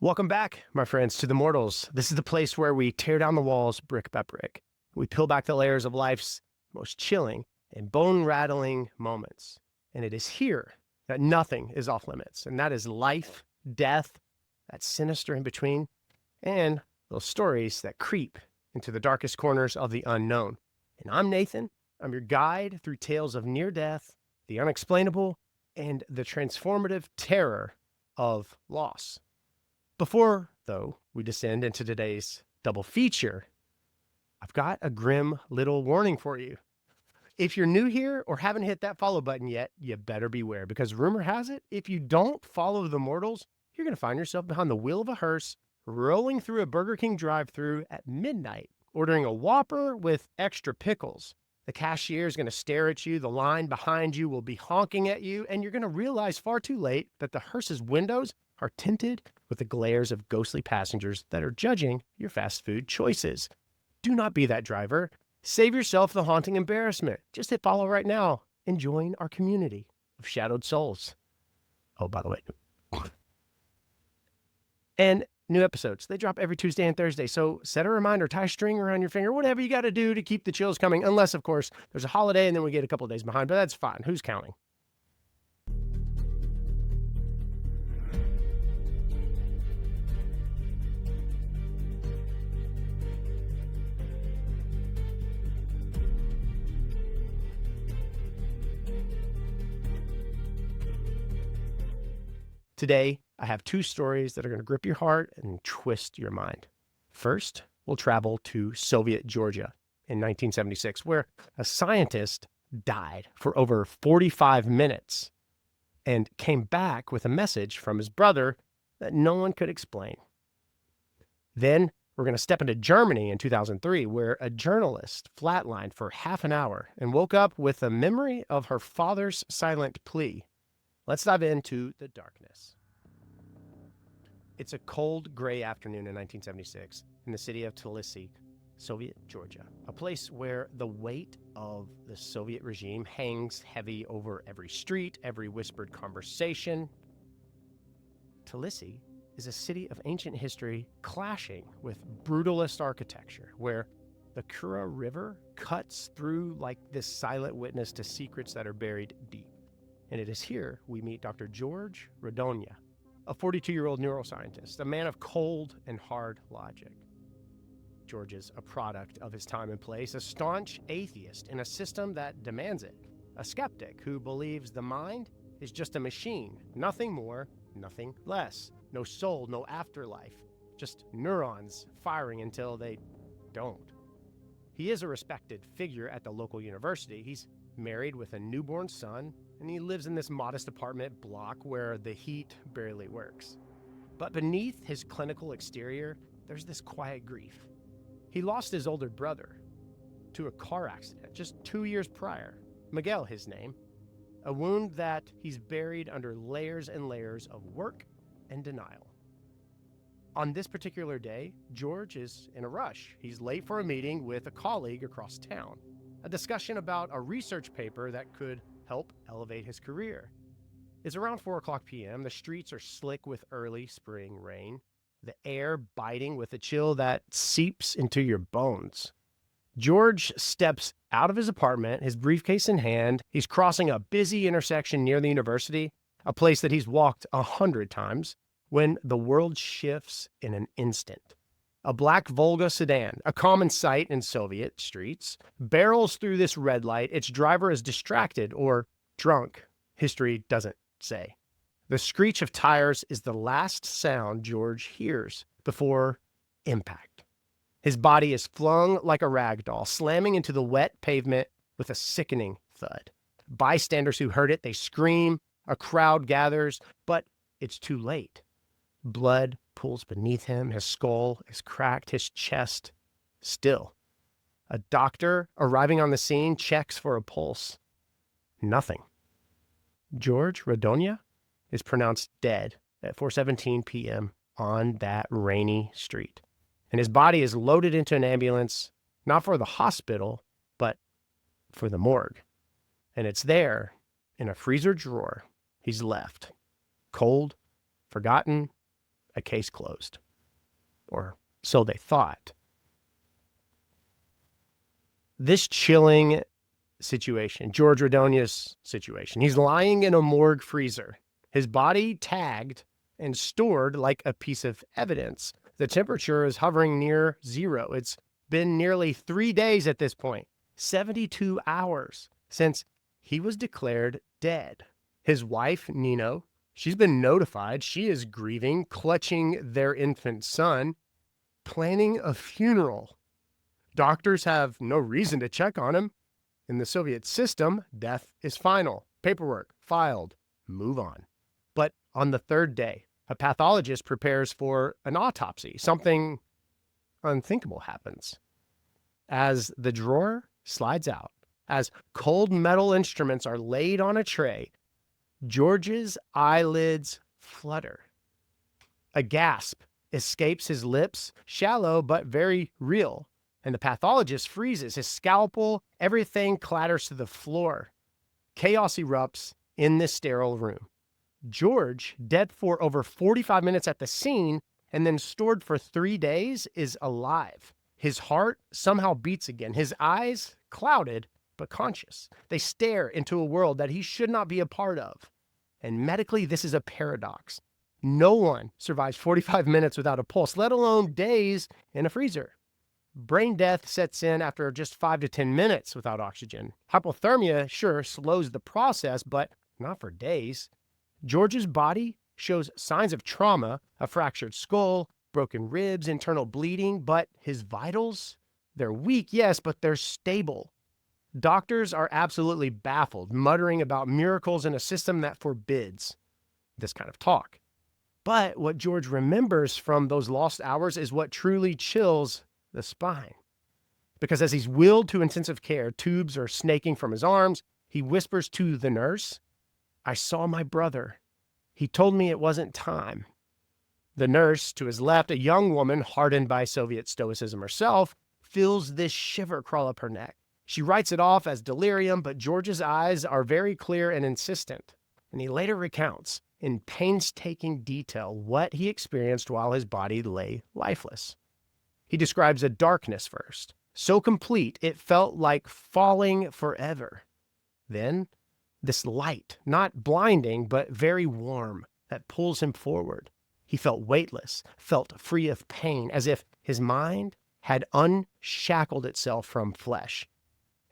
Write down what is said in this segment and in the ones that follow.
Welcome back, my friends, to the Mortals. This is the place where we tear down the walls brick by brick. We peel back the layers of life's most chilling and bone-rattling moments. And it is here that nothing is off limits. And that is life, death, that sinister in between, and those stories that creep into the darkest corners of the unknown. And I'm Nathan. I'm your guide through tales of near death, the unexplainable, and the transformative terror of loss. Before, though, we descend into today's double feature, I've got a grim little warning for you. If you're new here or haven't hit that follow button yet, you better beware, because rumor has it, if you don't follow the Mortals, you're going to find yourself behind the wheel of a hearse, rolling through a Burger King drive-thru at midnight, ordering a Whopper with extra pickles. The cashier is going to stare at you, the line behind you will be honking at you, and you're going to realize far too late that the hearse's windows are tinted with the glares of ghostly passengers that are judging your fast food choices. Do not be that driver. Save yourself the haunting embarrassment. Just hit follow right now and join our community of shadowed souls. Oh, by the way. And new episodes, they drop every Tuesday and Thursday. So set a reminder, tie a string around your finger, whatever you got to do to keep the chills coming. Unless, of course, there's a holiday and then we get a couple of days behind, but that's fine. Who's counting? Today, I have two stories that are going to grip your heart and twist your mind. First, we'll travel to Soviet Georgia in 1976, where a scientist died for over 45 minutes and came back with a message from his brother that no one could explain. Then, we're going to step into Germany in 2003, where a journalist flatlined for half an hour and woke up with a memory of her father's silent plea. Let's dive into the darkness. It's a cold, gray afternoon in 1976 in the city of Tbilisi, Soviet Georgia, a place where the weight of the Soviet regime hangs heavy over every street, every whispered conversation. Tbilisi is a city of ancient history clashing with brutalist architecture, where the Kura River cuts through like this silent witness to secrets that are buried deep. And it is here we meet Dr. George Rodonaia, a 42-year-old neuroscientist, a man of cold and hard logic. George is a product of his time and place, a staunch atheist in a system that demands it, a skeptic who believes the mind is just a machine, nothing more, nothing less, no soul, no afterlife, just neurons firing until they don't. He is a respected figure at the local university. He's married with a newborn son, and he lives in this modest apartment block where the heat barely works. But beneath his clinical exterior, there's this quiet grief. He lost his older brother to a car accident just 2 years prior, Miguel his name, a wound that he's buried under layers and layers of work and denial. On this particular day, George is in a rush. He's late for a meeting with a colleague across town, a discussion about a research paper that could help elevate his career. It's around 4:00 p.m. The streets are slick with early spring rain, the air biting with a chill that seeps into your bones. George steps out of his apartment, his briefcase in hand. He's crossing a busy intersection near the university, a place that he's walked 100 times, when the world shifts in an instant. A black Volga sedan, a common sight in Soviet streets, barrels through this red light. Its driver is distracted or drunk. History doesn't say. The screech of tires is the last sound George hears before impact. His body is flung like a rag doll, slamming into the wet pavement with a sickening thud. Bystanders who heard it, they scream. A crowd gathers, but it's too late. Blood pools beneath him. His skull is cracked, his chest still. A doctor arriving on the scene checks for a pulse. Nothing. George Rodonaia is pronounced dead at 4:17 p.m. on that rainy street. And his body is loaded into an ambulance, not for the hospital, but for the morgue. And it's there, in a freezer drawer, he's left. Cold, forgotten, a case closed. Or so they thought. This chilling situation, George Rodonia's situation, he's lying in a morgue freezer, his body tagged and stored like a piece of evidence. The temperature is hovering near zero. It's been nearly 3 days at this point, 72 hours since he was declared dead. His wife, Nino, she's been notified. She is grieving, clutching their infant son, planning a funeral. Doctors have no reason to check on him. In the Soviet system, death is final. Paperwork filed. Move on. But on the third day, a pathologist prepares for an autopsy. Something unthinkable happens. As the drawer slides out, as cold metal instruments are laid on a tray, George's eyelids flutter. A gasp escapes his lips, shallow but very real. And the pathologist freezes. His scalpel, everything clatters to the floor. Chaos erupts in this sterile room. George, dead for over 45 minutes at the scene and then stored for 3 days, is alive. His heart somehow beats again. His eyes clouded but conscious. They stare into a world that he should not be a part of. And medically, this is a paradox. No one survives 45 minutes without a pulse, let alone days in a freezer. Brain death sets in after just 5 to 10 minutes without oxygen. Hypothermia, sure, slows the process, but not for days. George's body shows signs of trauma, a fractured skull, broken ribs, internal bleeding, but his vitals, they're weak, yes, but they're stable. Doctors are absolutely baffled, muttering about miracles in a system that forbids this kind of talk. But what George remembers from those lost hours is what truly chills the spine. Because as he's wheeled to intensive care, tubes are snaking from his arms, he whispers to the nurse, "I saw my brother. He told me it wasn't time." The nurse, to his left, a young woman hardened by Soviet stoicism herself, feels this shiver crawl up her neck. She writes it off as delirium, but George's eyes are very clear and insistent. And he later recounts in painstaking detail what he experienced while his body lay lifeless. He describes a darkness first, so complete it felt like falling forever. Then, this light, not blinding, but very warm, that pulls him forward. He felt weightless, felt free of pain, as if his mind had unshackled itself from flesh.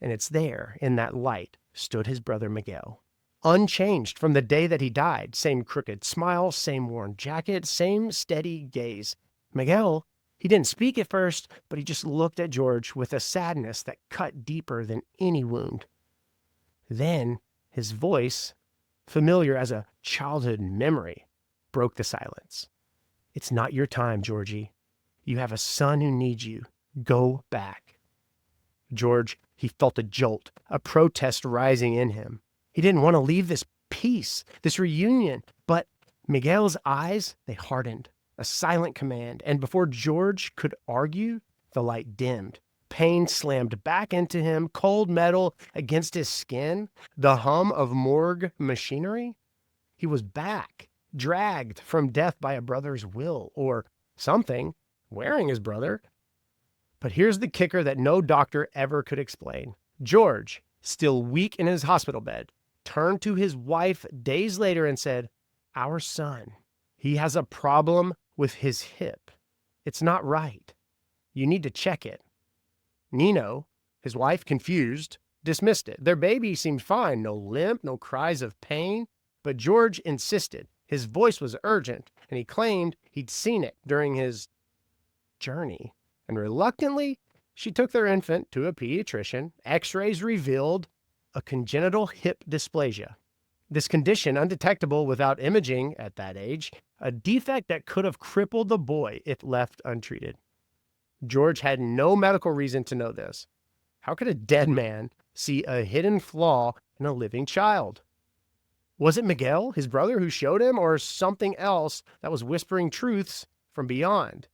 And it's there, in that light, stood his brother Miguel. Unchanged from the day that he died. Same crooked smile, same worn jacket, same steady gaze. Miguel, he didn't speak at first, but he just looked at George with a sadness that cut deeper than any wound. Then his voice, familiar as a childhood memory, broke the silence. "It's not your time, Georgie. You have a son who needs you. Go back." George, he felt a jolt, a protest rising in him. He didn't want to leave this peace, this reunion, but Miguel's eyes, they hardened. A silent command, and before George could argue, the light dimmed. Pain slammed back into him, cold metal against his skin, the hum of morgue machinery. He was back, dragged from death by a brother's will, or something, wearing his brother. But here's the kicker that no doctor ever could explain. George, still weak in his hospital bed, turned to his wife days later and said, "Our son, he has a problem with his hip. It's not right. You need to check it." Nino, his wife, confused, dismissed it. Their baby seemed fine, no limp, no cries of pain. But George insisted. His voice was urgent, and he claimed he'd seen it during his journey. And reluctantly, she took their infant to a pediatrician. X-rays revealed a congenital hip dysplasia. This condition, undetectable without imaging at that age, a defect that could have crippled the boy if left untreated. George had no medical reason to know this. How could a dead man see a hidden flaw in a living child? Was it Miguel, his brother, who showed him, or something else that was whispering truths from beyond?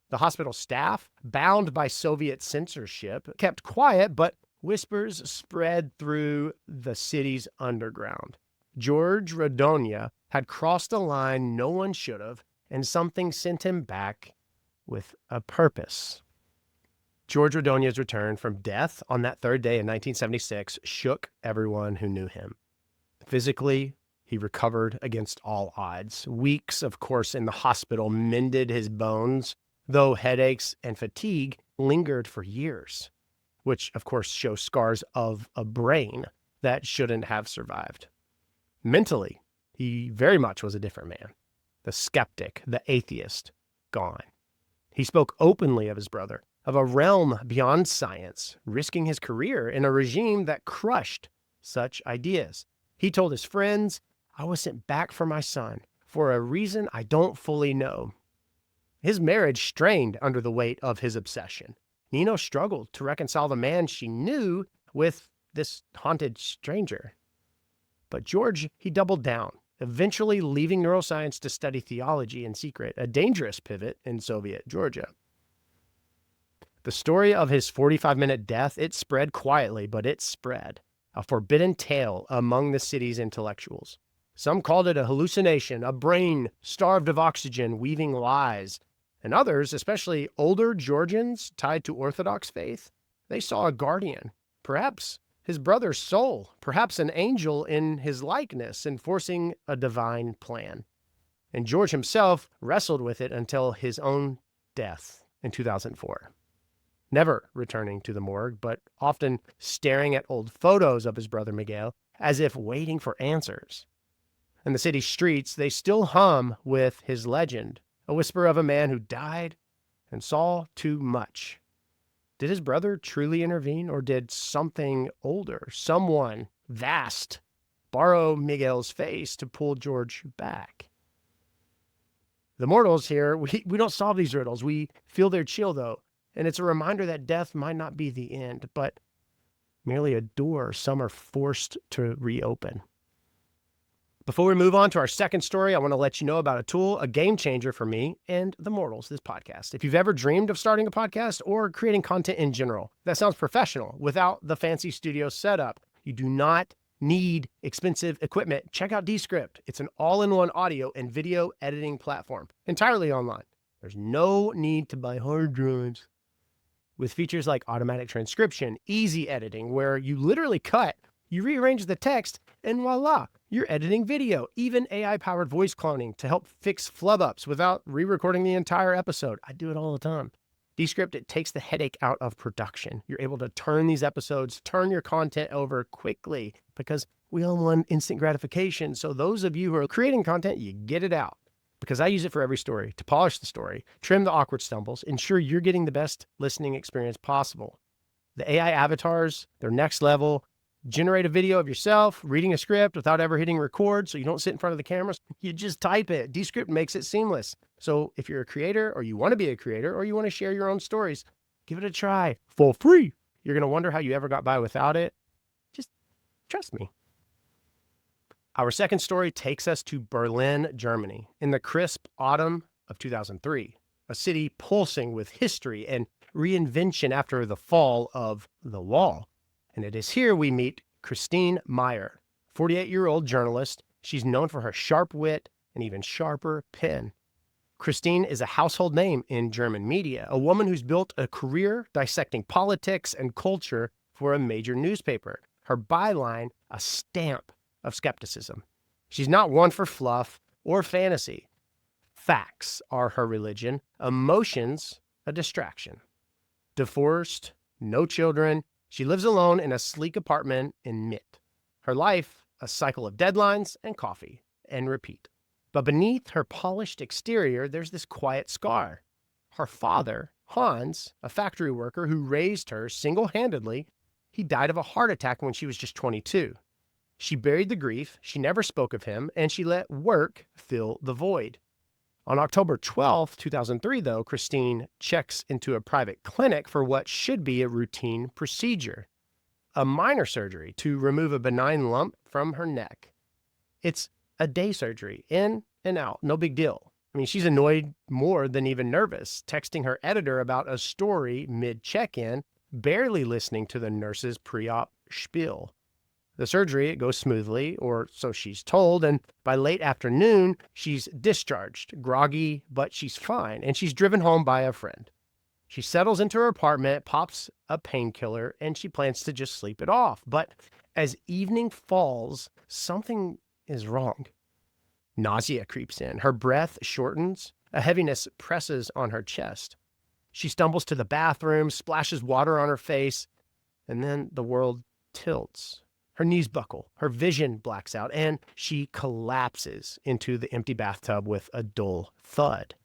The hospital staff, bound by Soviet censorship, kept quiet, but whispers spread through the city's underground. George Rodonaia had crossed a line no one should have. and something sent him back with a purpose. George Rodonia's return from death on that third day in 1976 shook everyone who knew him. Physically, he recovered against all odds. Weeks, of course, in the hospital mended his bones, though headaches and fatigue lingered for years, which, of course, show scars of a brain that shouldn't have survived. Mentally, he very much was a different man. The skeptic, the atheist, gone. He spoke openly of his brother, of a realm beyond science, risking his career in a regime that crushed such ideas. He told his friends, "I was sent back for my son for a reason I don't fully know." His marriage strained under the weight of his obsession. Nino struggled to reconcile the man she knew with this haunted stranger. But George, he doubled down, eventually leaving neuroscience to study theology in secret, a dangerous pivot in Soviet Georgia. The story of his 45-minute death, it spread quietly, but it spread, a forbidden tale among the city's intellectuals. Some called it a hallucination, a brain starved of oxygen, weaving lies. And others, especially older Georgians tied to Orthodox faith, they saw a guardian, perhaps his brother's soul, perhaps an angel in his likeness, enforcing a divine plan. And George himself wrestled with it until his own death in 2004. Never returning to the morgue, but often staring at old photos of his brother Miguel as if waiting for answers. And the city's streets, they still hum with his legend, a whisper of a man who died and saw too much. Did his brother truly intervene, or did something older, someone vast, borrow Miguel's face to pull George back? The mortals here, we don't solve these riddles. We feel their chill, though, and it's a reminder that death might not be the end, but merely a door some are forced to reopen. Before we move on to our second story, I want to let you know about a tool, a game changer for me and the mortals, this podcast. If you've ever dreamed of starting a podcast or creating content in general, that sounds professional without the fancy studio setup. You do not need expensive equipment. Check out Descript. It's an all-in-one audio and video editing platform, entirely online. There's no need to buy hard drives. With features like automatic transcription, easy editing, where you literally cut, you rearrange the text, and voila, you're editing video. Even AI-powered voice cloning to help fix flub-ups without re-recording the entire episode. I do it all the time. Descript, it takes the headache out of production. You're able to turn these episodes, turn your content over quickly, because we all want instant gratification. So those of you who are creating content, you get it out. Because I use it for every story, to polish the story, trim the awkward stumbles, ensure you're getting the best listening experience possible. The AI avatars, they're next level. Generate a video of yourself reading a script without ever hitting record, so you don't sit in front of the cameras. You just type it. Descript makes it seamless. So if you're a creator, or you want to be a creator, or you want to share your own stories, give it a try for free. You're going to wonder how you ever got by without it. Just trust me. Our second story takes us to Berlin, Germany, in the crisp autumn of 2003, a city pulsing with history and reinvention after the fall of the wall. And it is here we meet Christine Maier, 48-year-old journalist. She's known for her sharp wit and even sharper pen. Christine is a household name in German media, a woman who's built a career dissecting politics and culture for a major newspaper. Her byline, a stamp of skepticism. She's not one for fluff or fantasy. Facts are her religion, emotions a distraction. Divorced, no children, she lives alone in a sleek apartment in Mitte. Her life, a cycle of deadlines and coffee, and repeat. But beneath her polished exterior, there's this quiet scar. Her father, Hans, a factory worker who raised her single-handedly, he died of a heart attack when she was just 22. She buried the grief, she never spoke of him, and she let work fill the void. On October 12, 2003, though, Christine checks into a private clinic for what should be a routine procedure, a minor surgery to remove a benign lump from her neck. It's a day surgery, in and out, no big deal. I mean, she's annoyed more than even nervous, texting her editor about a story mid-check-in, barely listening to the nurse's pre-op spiel. The surgery, it goes smoothly, or so she's told, and by late afternoon, she's discharged, groggy, but she's fine, and she's driven home by a friend. She settles into her apartment, pops a painkiller, and she plans to just sleep it off. But as evening falls, something is wrong. Nausea creeps in. Her breath shortens. A heaviness presses on her chest. She stumbles to the bathroom, splashes water on her face, and then the world tilts. Her knees buckle, her vision blacks out, and she collapses into the empty bathtub with a dull thud.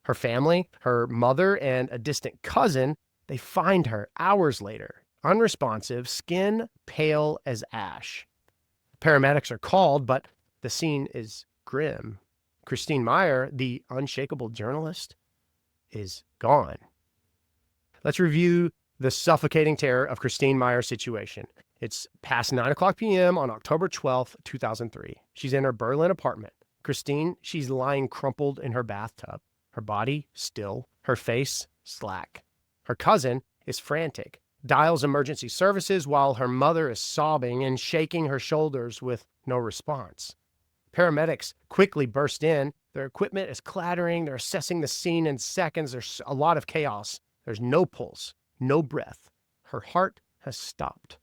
Her family, her mother, and a distant cousin, they find her hours later, unresponsive, skin pale as ash. Paramedics are called, but the scene is grim. Christine Maier, the unshakable journalist, is gone. Let's review the suffocating terror of Christine Maier's situation. It's past 9 o'clock p.m. on October 12th, 2003. She's in her Berlin apartment. Christine, she's lying crumpled in her bathtub. Her body still, her face slack. Her cousin is frantic, dials emergency services while her mother is sobbing and shaking her shoulders with no response. Paramedics quickly burst in. Their equipment is clattering. They're assessing the scene in seconds. There's a lot of chaos. There's no pulse, no breath. Her heart has stopped.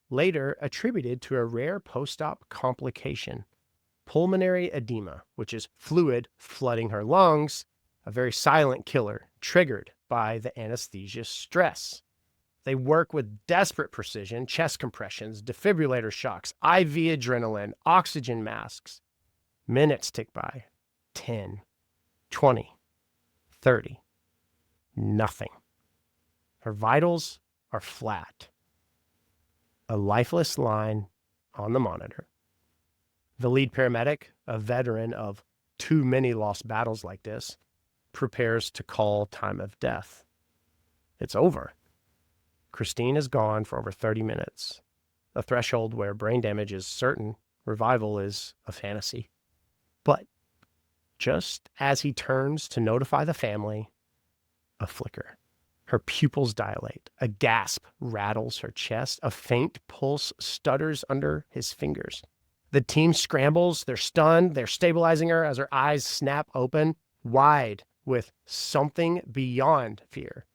Later attributed to a rare post-op complication, pulmonary edema, which is fluid flooding her lungs, a very silent killer triggered by the anesthesia stress. They work with desperate precision, chest compressions, defibrillator shocks, IV adrenaline, oxygen masks. Minutes tick by. 10, 20, 30. Nothing. Her vitals are flat. A lifeless line on the monitor. The lead paramedic, a veteran of too many lost battles like this, prepares to call time of death. It's over. Christine is gone for over 30 minutes, a threshold where brain damage is certain, revival is a fantasy. But just as he turns to notify the family, a flicker. Her pupils dilate. A gasp rattles her chest. A faint pulse stutters under his fingers. The team scrambles. They're stunned. They're stabilizing her as her eyes snap open, wide with something beyond fear.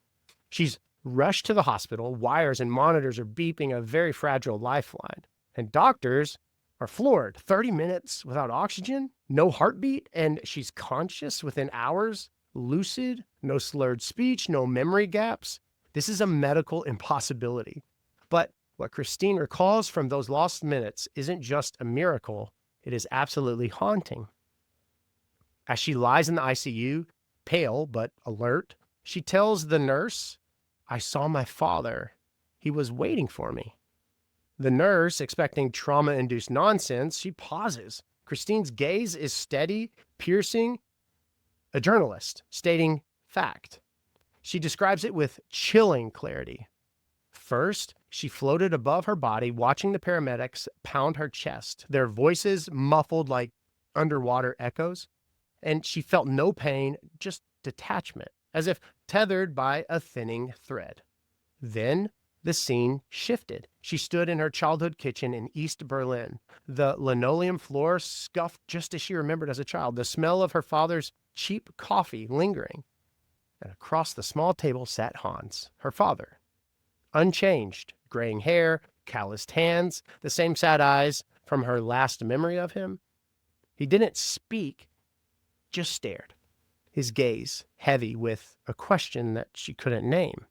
She's rushed to the hospital. Wires and monitors are beeping a very fragile lifeline. And doctors are floored. 30 minutes without oxygen, no heartbeat, and she's conscious within hours. Lucid, no slurred speech, no memory gaps. This is a medical impossibility. But what Christine recalls from those lost minutes isn't just a miracle, it is absolutely haunting. As she lies in the ICU, pale but alert, she tells the nurse, "I saw my father. He was waiting for me." The nurse, expecting trauma-induced nonsense, she pauses. Christine's gaze is steady, piercing, a journalist stating fact. She describes it with chilling clarity. First, she floated above her body, watching the paramedics pound her chest, their voices muffled like underwater echoes, and she felt no pain, just detachment, as if tethered by a thinning thread. Then the scene shifted. She stood in her childhood kitchen in East Berlin. The linoleum floor scuffed just as she remembered as a child, the smell of her father's cheap coffee lingering. And across the small table sat Hans, her father. Unchanged, graying hair, calloused hands, the same sad eyes from her last memory of him. He didn't speak, just stared, his gaze heavy with a question that she couldn't name.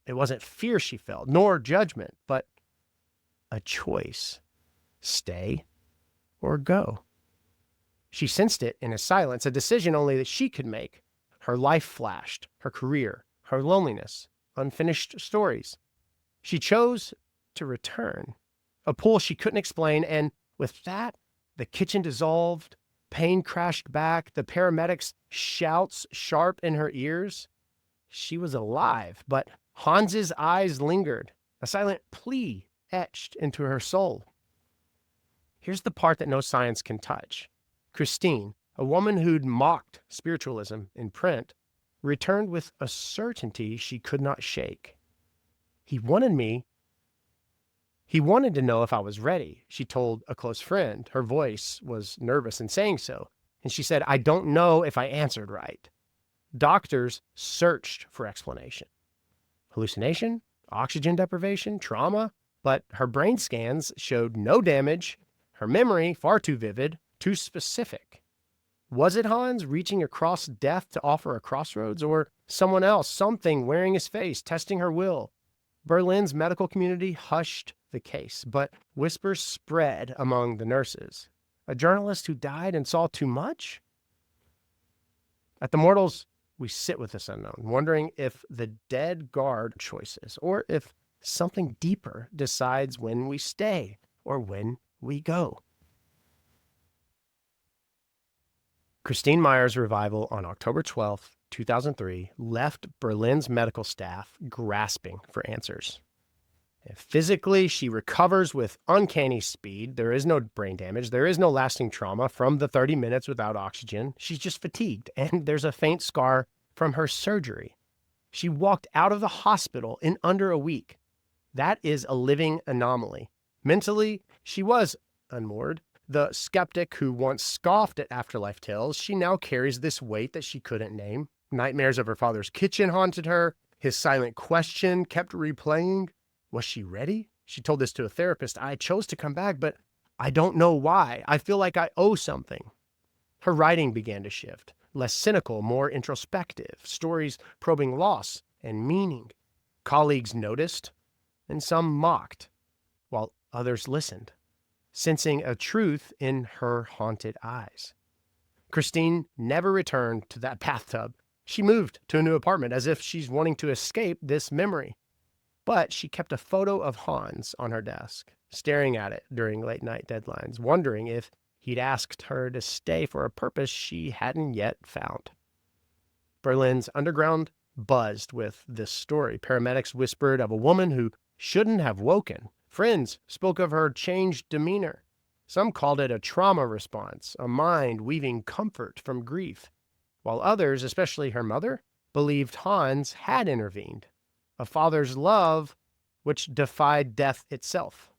It wasn't fear she felt, nor judgment, but a choice. Stay or go. She sensed it in his silence, a decision only that she could make. Her life flashed, her career, her loneliness, unfinished stories. She chose to return, a pull she couldn't explain, and with that, the kitchen dissolved, pain crashed back, the paramedics' shouts sharp in her ears. She was alive, but Hans's eyes lingered, a silent plea etched into her soul. Here's the part that no science can touch. Christine, a woman who'd mocked spiritualism in print, returned with a certainty she could not shake. He wanted me He wanted to know if I was ready, she told a close friend. Her voice was nervous in saying so. And she said, I don't know if I answered right. Doctors searched for explanation. Hallucination, oxygen deprivation, trauma, but her brain scans showed no damage. Her memory, far too vivid, too specific. Was it Hans reaching across death to offer a crossroads, or someone else, something wearing his face, testing her will? Berlin's medical community hushed the case, but whispers spread among the nurses. A journalist who died and saw too much? At the Mortals, we sit with this unknown, wondering if the dead guard choices, or if something deeper decides when we stay or when we go. Christine Maier's revival on October 12th, 2003, left Berlin's medical staff grasping for answers. Physically, she recovers with uncanny speed. There is no brain damage. There is no lasting trauma from the 30 minutes without oxygen. She's just fatigued, and there's a faint scar from her surgery. She walked out of the hospital in under a week. That is a living anomaly. Mentally, she was unmoored. The skeptic who once scoffed at afterlife tales, she now carries this weight that she couldn't name. Nightmares of her father's kitchen haunted her. His silent question kept replaying. Was she ready? She told this to a therapist. I chose to come back, but I don't know why. I feel like I owe something. Her writing began to shift, less cynical, more introspective, stories probing loss and meaning. Colleagues noticed, and some mocked, while others listened, sensing a truth in her haunted eyes. Christine never returned to that bathtub. She moved to a new apartment as if she's wanting to escape this memory. But she kept a photo of Hans on her desk, staring at it during late-night deadlines, wondering if he'd asked her to stay for a purpose she hadn't yet found. Berlin's underground buzzed with this story. Paramedics whispered of a woman who shouldn't have woken. Friends spoke of her changed demeanor. Some called it a trauma response, a mind weaving comfort from grief, while others, especially her mother, believed Hans had intervened. A father's love which defied death itself.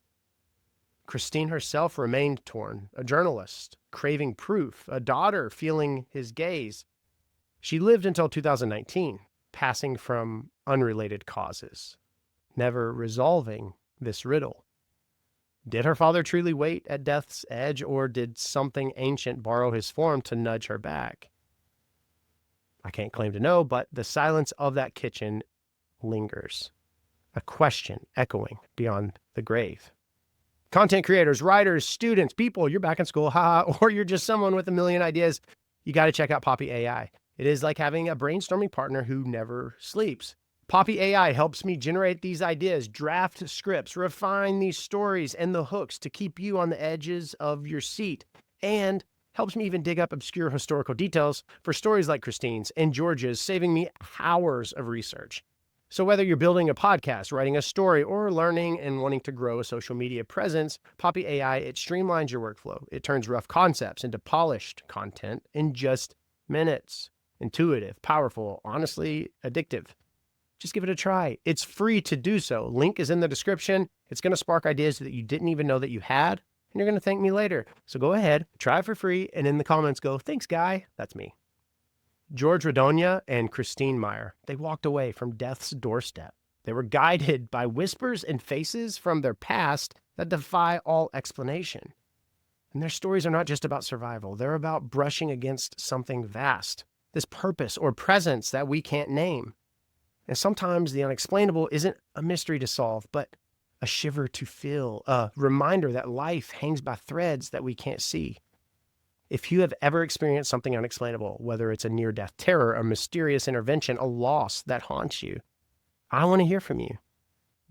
Christine herself remained torn, a journalist craving proof, a daughter feeling his gaze. She lived until 2019, passing from unrelated causes, never resolving this riddle. Did her father truly wait at death's edge, or did something ancient borrow his form to nudge her back? I can't claim to know, but the silence of that kitchen lingers, a question echoing beyond the grave. Content creators, writers, students, people, you're back in school, haha, or you're just someone with a million ideas, you got to check out Poppy AI. It is like having a brainstorming partner who never sleeps. Poppy AI helps me generate these ideas, draft scripts, refine these stories and the hooks to keep you on the edges of your seat, and helps me even dig up obscure historical details for stories like Christine's and George's, saving me hours of research. So whether you're building a podcast, writing a story, or learning and wanting to grow a social media presence, Poppy AI, it streamlines your workflow. It turns rough concepts into polished content in just minutes. Intuitive, powerful, honestly addictive. Just give it a try. It's free to do so. Link is in the description. It's going to spark ideas that you didn't even know that you had, and you're going to thank me later. So go ahead, try it for free, and in the comments go, thanks, guy. That's me. George Rodonaia and Christine Maier, they walked away from death's doorstep. They were guided by whispers and faces from their past that defy all explanation. And their stories are not just about survival. They're about brushing against something vast, this purpose or presence that we can't name. And sometimes the unexplainable isn't a mystery to solve, but a shiver to feel, a reminder that life hangs by threads that we can't see. If you have ever experienced something unexplainable, whether it's a near-death terror, a mysterious intervention, a loss that haunts you, I want to hear from you.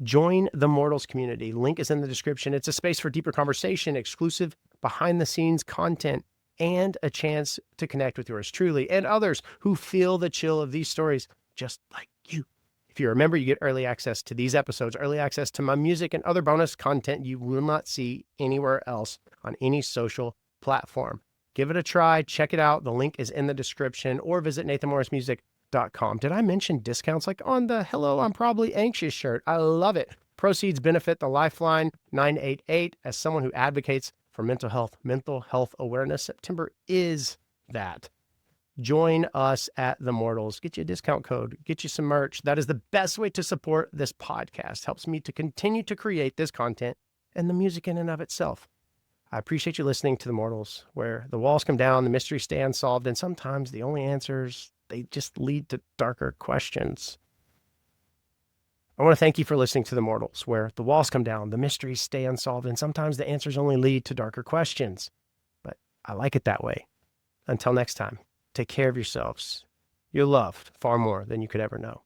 Join the Mortals community. Link is in the description. It's a space for deeper conversation, exclusive behind-the-scenes content, and a chance to connect with yours truly and others who feel the chill of these stories just like you. If you're a member, you get early access to these episodes, early access to my music, and other bonus content you will not see anywhere else on any social platform. Give it a try. Check it out. The link is in the description, or visit nathanmorrismusic.com. Did I mention discounts like on the Hello, I'm Probably Anxious shirt? I love it. Proceeds benefit the Lifeline 988. As someone who advocates for mental health awareness, September is that. Join us at The Mortals. Get you a discount code. Get you some merch. That is the best way to support this podcast. Helps me to continue to create this content and the music in and of itself. I appreciate you listening to The Mortals, where the walls come down, the mysteries stay unsolved, and sometimes the only answers, they just lead to darker questions. I want to thank you for listening to The Mortals, where the walls come down, the mysteries stay unsolved, and sometimes the answers only lead to darker questions. But I like it that way. Until next time. Take care of yourselves. You're loved far more than you could ever know.